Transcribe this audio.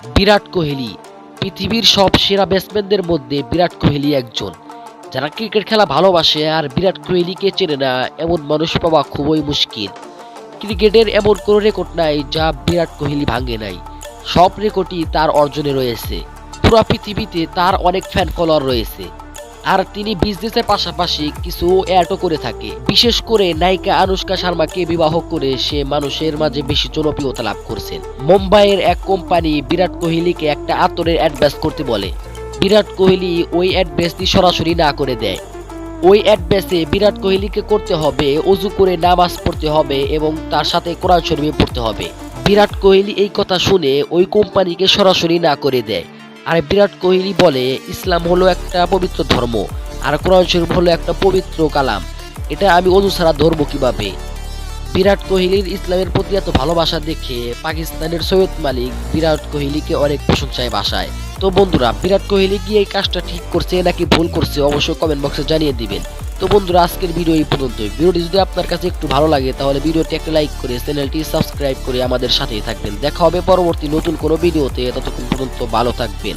বিরাট কোহলি পৃথিবীর সব সেরা ব্যাটসম্যানদের মধ্যে বিরাট কোহলি একজন। যারা ক্রিকেট খেলা ভালোবাসে আর বিরাট কোহলিকে চেনে না এমন মানুষ পাওয়া খুবই মুশকিল। ক্রিকেটের এমন কোনো রেকর্ড নাই যা বিরাট কোহলি ভাঙে নাই। সব রেকর্ডই তার অর্জনে রয়েছে। পুরো পৃথিবীতে তার অনেক ফ্যান ফলোয়ার রয়েছে। আর তিনি বিজনেসের পাশাপাশি কিছু অ্যাডও করে থাকে। বিশেষ করে নায়িকা আনুশকা শর্মাকে বিবাহ করে সে মানুষের মাঝে বেশি জনপ্রিয়তা লাভ করছেন। মুম্বাইয়ের এক কোম্পানি বিরাট কোহলিকে একটা আতরের অ্যাডভাইস করতে বলে। বিরাট কোহলি ওই অ্যাডভাইসটি সরাসরি না করে দেয়। ওই অ্যাডভাইসে বিরাট কোহলিকে করতে হবে অজু করে নামাজ পড়তে হবে এবং তার সাথে কোরআন শরীফ পড়তে হবে। বিরাট কোহলি এই কথা শুনে ওই কোম্পানিকে সরাসরি না করে দেয়। আর বিরাট কোহলি বলে ইসলাম হলো একটা পবিত্র ধর্ম আর কোরআন শরীফ হলো একটা পবিত্র কালাম, এটা আমি অজু ছাড়া ধরবো কিভাবে। বিরাট কোহলির ইসলামের প্রতি এত ভালোবাসা দেখে পাকিস্তানের সৈয়দ মালিক বিরাট কোহলিকে অনেক প্রশংসায় ভাসায়। তো বন্ধুরা, বিরাট কোহলি কি এই কাজটা ঠিক করছে নাকি ভুল করছে অবশ্যই কমেন্ট বক্সে জানিয়ে দিবেন। তো বন্ধুরা, আজকের ভিডিও এই পর্যন্তই। ভিডিওটি যদি আপনার কাছে একটু ভালো লাগে তাহলে ভিডিওটি একটা লাইক করে চ্যানেলটি সাবস্ক্রাইব করে আমাদের সাথেই থাকবেন। দেখা হবে পরবর্তী নতুন কোনো ভিডিওতে। ততক্ষণ পর্যন্ত ভালো থাকবেন,